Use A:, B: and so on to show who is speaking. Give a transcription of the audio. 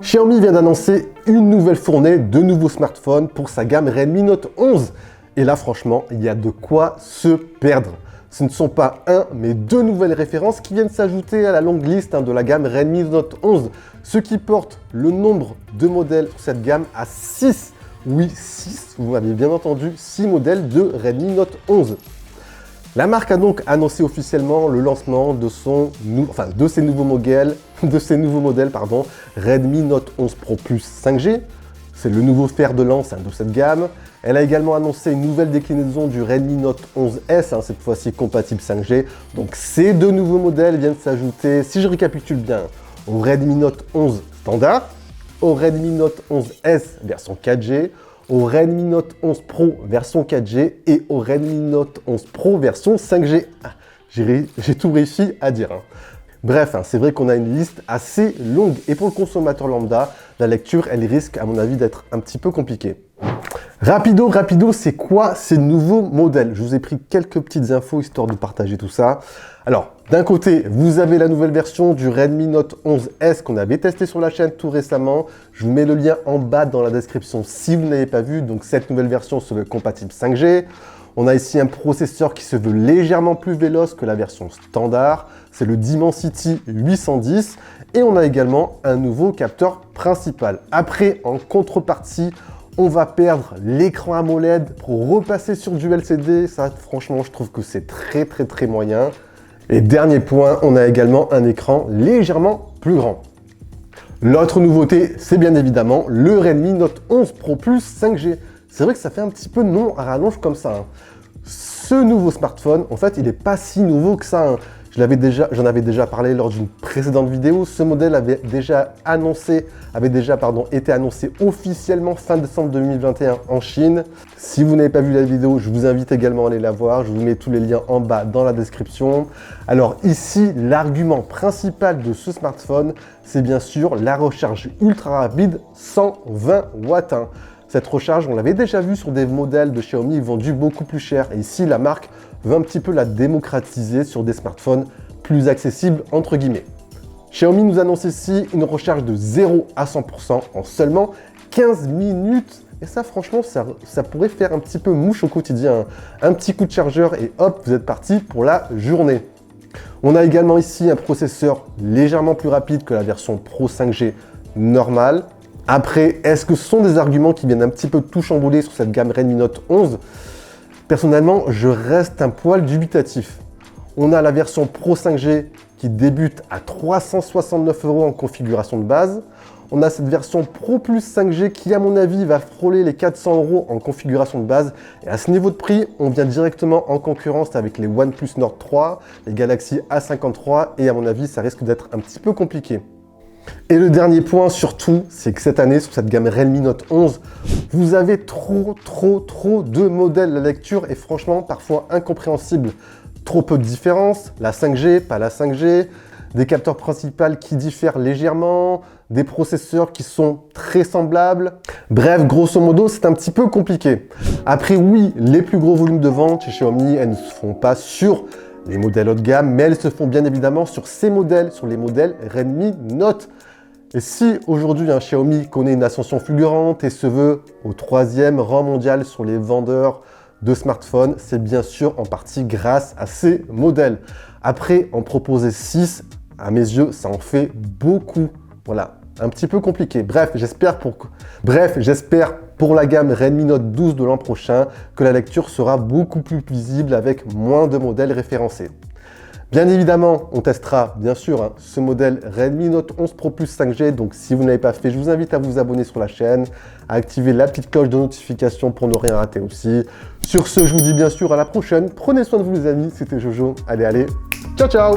A: Xiaomi vient d'annoncer une nouvelle fournée de nouveaux smartphones pour sa gamme Redmi Note 11. Et là, franchement, il y a de quoi se perdre. Ce ne sont pas un, mais deux nouvelles références qui viennent s'ajouter à la longue liste de la gamme Redmi Note 11, ce qui porte le nombre de modèles sur cette gamme à 6. Oui, 6, vous m'avez bien entendu, 6 modèles de Redmi Note 11. La marque a donc annoncé officiellement le lancement de ses nouveaux modèles, Redmi Note 11 Pro Plus 5G. C'est le nouveau fer de lance de cette gamme. Elle a également annoncé une nouvelle déclinaison du Redmi Note 11S, cette fois-ci compatible 5G. Donc ces deux nouveaux modèles viennent s'ajouter, si je récapitule bien, au Redmi Note 11 standard, au Redmi Note 11S version 4G, au Redmi Note 11 Pro version 4G et au Redmi Note 11 Pro version 5G. J'ai tout réussi à dire. Bref, c'est vrai qu'on a une liste assez longue et pour le consommateur lambda, la lecture, elle risque à mon avis d'être un petit peu compliquée. Rapido, c'est quoi ces nouveaux modèles? Je vous ai pris quelques petites infos histoire de partager tout ça. Alors, d'un côté, vous avez la nouvelle version du Redmi Note 11S qu'on avait testé sur la chaîne tout récemment. Je vous mets le lien en bas dans la description si vous n'avez pas vu. Donc, cette nouvelle version se veut compatible 5G. On a ici un processeur qui se veut légèrement plus véloce que la version standard. C'est le Dimensity 810. Et on a également un nouveau capteur principal. Après, en contrepartie, on va perdre l'écran AMOLED pour repasser sur du LCD. Ça, franchement, je trouve que c'est très moyen. Et dernier point, on a également un écran légèrement plus grand. L'autre nouveauté, c'est bien évidemment le Redmi Note 11 Pro Plus 5G. C'est vrai que ça fait un petit peu nom à rallonge comme ça. Ce nouveau smartphone, en fait, il n'est pas si nouveau que ça. J'en avais déjà parlé lors d'une précédente vidéo. Ce modèle avait déjà été annoncé officiellement fin décembre 2021 en Chine. Si vous n'avez pas vu la vidéo, je vous invite également à aller la voir. Je vous mets tous les liens en bas dans la description. Alors ici, l'argument principal de ce smartphone, c'est bien sûr la recharge ultra rapide 120 watts. Cette recharge, on l'avait déjà vu sur des modèles de Xiaomi vendus beaucoup plus cher. Et ici, la marque veut un petit peu la démocratiser sur des smartphones plus accessibles, entre guillemets. Xiaomi nous annonce ici une recharge de 0 à 100% en seulement 15 minutes. Et ça, franchement, ça pourrait faire un petit peu mouche au quotidien. Un petit coup de chargeur et hop, vous êtes parti pour la journée. On a également ici un processeur légèrement plus rapide que la version Pro 5G normale. Après, est-ce que ce sont des arguments qui viennent un petit peu tout chambouler sur cette gamme Redmi Note 11? Personnellement, je reste un poil dubitatif. On a la version Pro 5G qui débute à 369 € en configuration de base. On a cette version Pro Plus 5G qui, à mon avis, va frôler les 400 € en configuration de base. Et à ce niveau de prix, on vient directement en concurrence avec les OnePlus Nord 3, les Galaxy A53 et à mon avis, ça risque d'être un petit peu compliqué. Et le dernier point surtout, c'est que cette année, sur cette gamme Redmi Note 11, vous avez trop de modèles. La lecture est franchement parfois incompréhensible. Trop peu de différences, la 5G, pas la 5G, des capteurs principaux qui diffèrent légèrement, des processeurs qui sont très semblables. Bref, grosso modo, c'est un petit peu compliqué. Après, oui, les plus gros volumes de vente chez Xiaomi, elles ne se font pas sur les modèles haut de gamme, mais elles se font bien évidemment sur ces modèles, sur les modèles Redmi Note. Et si aujourd'hui un Xiaomi connaît une ascension fulgurante et se veut au 3e rang mondial sur les vendeurs de smartphones, c'est bien sûr en partie grâce à ces modèles. Après, en proposer 6, à mes yeux, ça en fait beaucoup. Voilà, un petit peu compliqué. Bref, j'espère pour la gamme Redmi Note 12 de l'an prochain que la lecture sera beaucoup plus visible avec moins de modèles référencés. Bien évidemment, on testera bien sûr ce modèle Redmi Note 11 Pro Plus 5G. Donc si vous n'avez pas fait, je vous invite à vous abonner sur la chaîne, à activer la petite cloche de notification pour ne rien rater aussi. Sur ce, je vous dis bien sûr à la prochaine. Prenez soin de vous les amis, c'était Jojo. Allez, ciao ciao!